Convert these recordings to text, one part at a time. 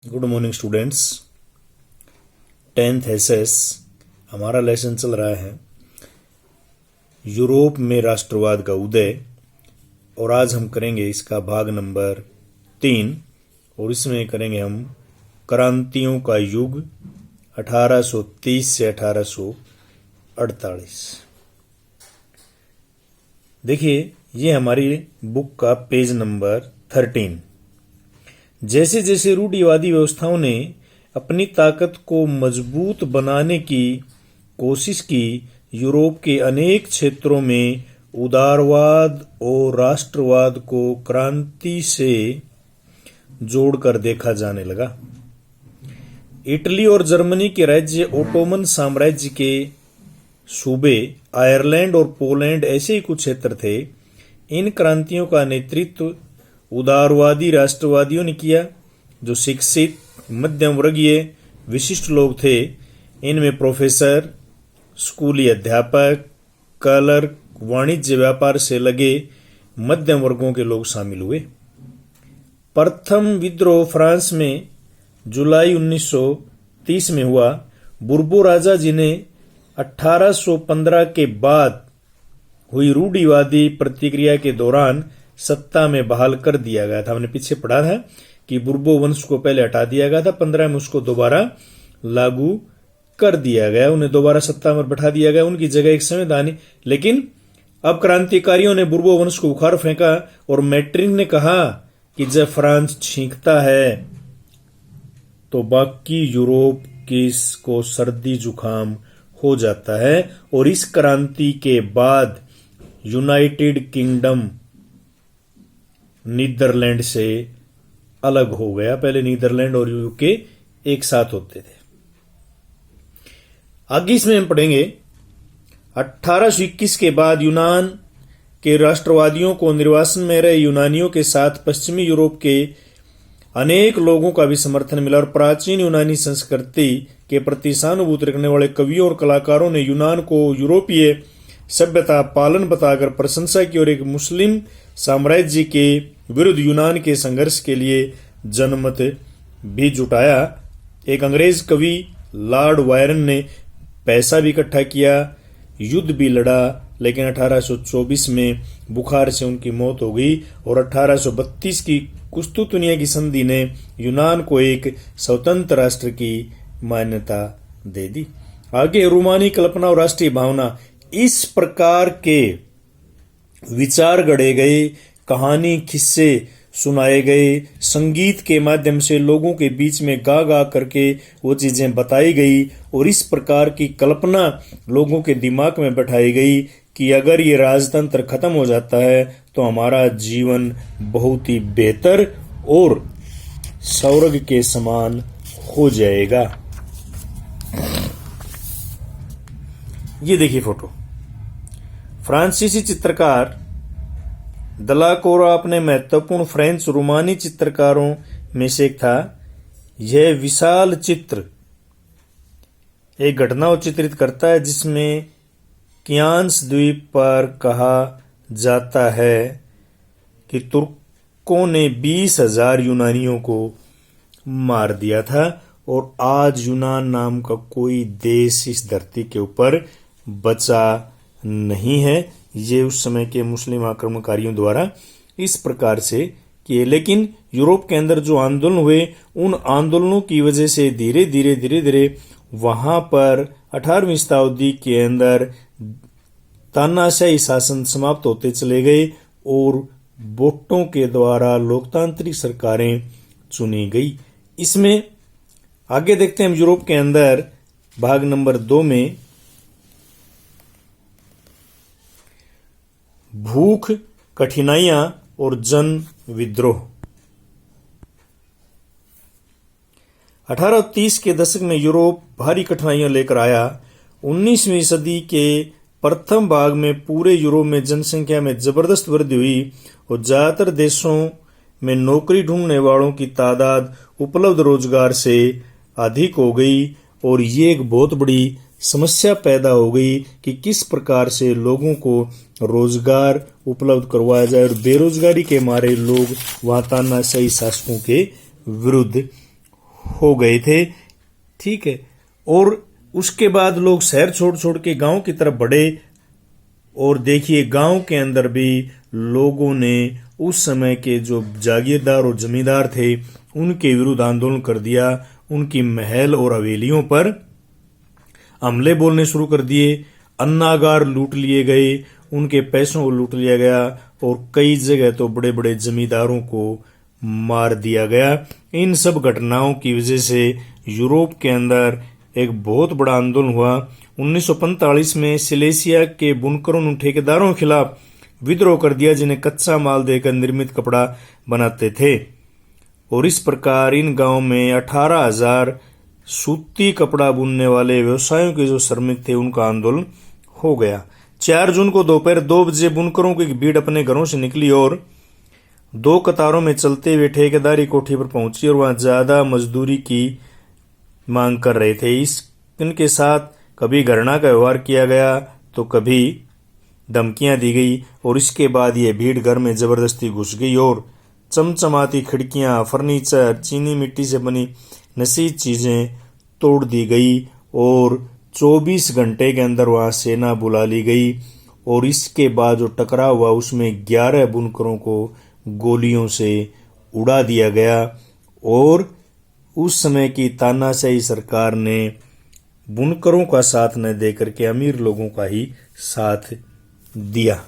Good morning students. 10th SS हमारा lesson चल रहा है यूरोप में राष्ट्रवाद का उदय, और आज हम करेंगे इसका भाग नंबर 3 और इसमें करेंगे हम क्रांतियों का युग 1830 से 1848। देखिए, ये हमारी बुक का पेज नंबर 13। जैसे जैसे रूढ़िवादी व्यवस्थाओं ने अपनी ताकत को मजबूत बनाने की कोशिश की, यूरोप के अनेक क्षेत्रों में उदारवाद और राष्ट्रवाद को क्रांति से जोड़कर देखा जाने लगा। इटली और जर्मनी के राज्य ओटोमन साम्राज्य के सूबे, आयरलैंड और पोलैंड ऐसे ही कुछ क्षेत्र थे। इन क्रांतियों का नेतृत्व उदारवादी राष्ट्रवादियों ने किया, जो शिक्षित मध्यम वर्गीय विशिष्ट लोग थे। इनमें प्रोफेसर, स्कूली अध्यापक, क्लर्क, वाणिज्य व्यापार से लगे मध्यम वर्गों के लोग शामिल हुए। प्रथम विद्रोह फ्रांस में जुलाई 1930 में हुआ। बुर्बो राजा, जिन्हें 1815 के बाद हुई रूढ़िवादी प्रतिक्रिया के दौरान सत्ता में बहाल कर दिया गया था। हमने पीछे पढ़ा था कि बुर्बो वंश को पहले हटा दिया गया था, 15 में उसको दोबारा लागू कर दिया गया, उन्हें दोबारा सत्ता में बैठा दिया गया, उनकी जगह एक संवैधानिक। लेकिन अब क्रांतिकारियों ने बुर्बो वंश को उखाड़ फेंका और मैट्रिन ने कहा कि जब फ्रांस छींकता है तो बाकी यूरोप को सर्दी जुकाम हो जाता है। और इस क्रांति के बाद यूनाइटेड किंगडम नीदरलैंड से अलग हो गया। पहले नीदरलैंड और यूके एक साथ होते थे। आगे इसमें हम पढ़ेंगे 1821 के बाद यूनान के राष्ट्रवादियों को निर्वासन में रहे यूनानियों के साथ पश्चिमी यूरोप के अनेक लोगों का भी समर्थन मिला, और प्राचीन यूनानी संस्कृति के प्रति सहानुभूति रखने वाले कवियों और कलाकारों ने यूनान को यूरोपीय सभ्यता पालन बताकर प्रशंसा की, और एक मुस्लिम साम्राज्य के विरुद्ध यूनान के संघर्ष के लिए जनमत भी जुटाया। एक अंग्रेज कवि लॉर्ड वायरन ने पैसा भी इकट्ठा किया, युद्ध भी लड़ा, लेकिन 1824 में बुखार से उनकी मौत हो गई। और 1832 की कुस्तुतुनिया की संधि ने यूनान को एक स्वतंत्र राष्ट्र की मान्यता दे दी। आगे रोमानी कल्पना और राष्ट्रीय भावना, इस प्रकार के विचार गढ़े गए, कहानी किस्से सुनाए गए, संगीत के माध्यम से लोगों के बीच में गा गा करके वो चीजें बताई गई, और इस प्रकार की कल्पना लोगों के दिमाग में बैठाई गई कि अगर ये राजतंत्र खत्म हो जाता है तो हमारा जीवन बहुत ही बेहतर और स्वर्ग के समान हो जाएगा। ये देखिए फोटो। फ्रांसीसी चित्रकार दलाकोरा अपने महत्वपूर्ण फ्रेंच रोमानी चित्रकारों में से एक था। यह विशाल चित्र एक घटना को चित्रित करता है जिसमें कियान्स द्वीप पर कहा जाता है कि तुर्कों ने 20,000 यूनानियों को मार दिया था, और आज यूनान नाम का कोई देश इस धरती के ऊपर बचा नहीं है। ये उस समय के मुस्लिम आक्रमणकारियों द्वारा इस प्रकार से किए। लेकिन यूरोप के अंदर जो आंदोलन हुए, उन आंदोलनों की वजह से धीरे धीरे वहां पर 18वीं शताब्दी के अंदर तानाशाही शासन समाप्त होते चले गए और वोटों के द्वारा लोकतांत्रिक सरकारें चुनी गई। इसमें आगे देखते हैं हम यूरोप के अंदर भाग नंबर 2 में भूख, कठिनाइयां और जन विद्रोह। 1830 के दशक में यूरोप भारी कठिनाइयां लेकर आया। 19वीं सदी के प्रथम भाग में पूरे यूरोप में जनसंख्या में जबरदस्त वृद्धि हुई, और ज्यादातर देशों में नौकरी ढूंढने वालों की तादाद उपलब्ध रोजगार से अधिक हो गई, और ये एक बहुत बड़ी समस्या पैदा हो गई कि किस प्रकार से लोगों को रोजगार उपलब्ध करवाया जाए, और बेरोजगारी के मारे लोग वहां तानाशाही शासकों के विरुद्ध हो गए थे। ठीक है, और उसके बाद लोग शहर छोड़ छोड़ के गांव की तरफ बढ़े, और देखिए गांव के अंदर भी लोगों ने उस समय के जो जागीरदार और जमींदार थे उनके विरुद्ध आंदोलन कर दिया। उनकी महल और हवेलियों पर हमले बोलने शुरू कर दिए, अन्नागार लूट लिए गए, उनके पैसों को लूट लिया गया, और कई जगह तो बड़े बड़े जमींदारों को मार दिया गया। इन सब घटनाओं की वजह से यूरोप के अंदर एक बहुत बड़ा आंदोलन हुआ। 1945 में सिलेसिया के बुनकरों ने ठेकेदारों के खिलाफ विद्रोह कर दिया, जिन्हें कच्चा माल देकर निर्मित कपड़ा बनाते थे, और इस प्रकार इन गांवों में 18,000 सूती कपड़ा बुनने वाले व्यवसायों के जो श्रमिक थे उनका आंदोलन हो गया। 4 जून को दोपहर 2 बजे बुनकरों की भीड़ अपने घरों से निकली और 2 कतारों में चलते हुए ठेकेदारी कोठी पर पहुंची, और वहां ज्यादा मजदूरी की मांग कर रहे थे। इनके साथ कभी घृणा का व्यवहार किया गया तो कभी धमकियां दी गई, और इसके बाद ये भीड़ घर में जबरदस्ती घुस गई और चमचमाती खिड़कियां, फर्नीचर, चीनी मिट्टी से बनी नशीली चीजें तोड़ दी गई, और 24 घंटे के अंदर वहां सेना बुला ली गई। और इसके बाद जो टकराव हुआ उसमें 11 बुनकरों को गोलियों से उड़ा दिया गया, और उस समय की तानाशाही सरकार ने बुनकरों का साथ न देकर के अमीर लोगों का ही साथ दिया।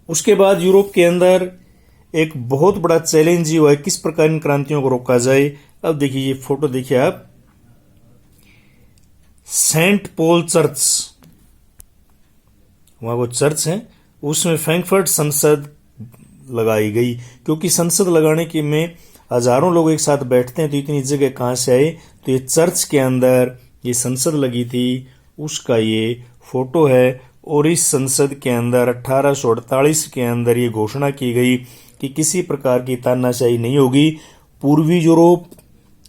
उसके बाद यूरोप के अंदर एक बहुत बड़ा चैलेंज हुआ है, किस प्रकार इन क्रांतियों को रोका जाए। अब देखिए ये फोटो देखिए आप, सेंट पॉल चर्च, वहां वो चर्च है, उसमें फ्रैंकफर्ट संसद लगाई गई, क्योंकि संसद लगाने के में हजारों लोग एक साथ बैठते हैं तो इतनी जगह कहां से आए, तो ये चर्च के अंदर ये संसद लगी थी, उसका ये फोटो है। और इस संसद के अंदर 1848 के अंदर ये घोषणा की गई कि किसी प्रकार की तानाशाही नहीं होगी। पूर्वी यूरोप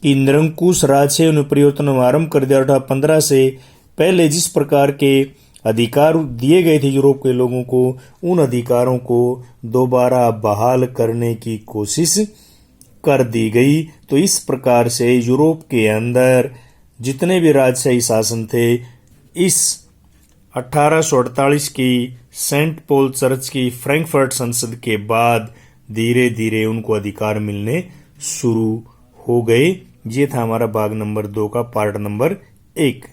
की निरंकुश राज से उन्हें परिवर्तन आरंभ कर दिया। 1815 से पहले जिस प्रकार के अधिकार दिए गए थे यूरोप के लोगों को, उन अधिकारों को दोबारा बहाल करने की कोशिश कर दी गई। तो इस प्रकार से यूरोप के अंदर जितने भी राजशाही शासन थे, इस 1848 की सेंट पॉल चर्च की फ्रैंकफर्ट संसद के बाद धीरे धीरे उनको अधिकार मिलने शुरू हो गए। ये था हमारा भाग नंबर 2 का पार्ट नंबर 1।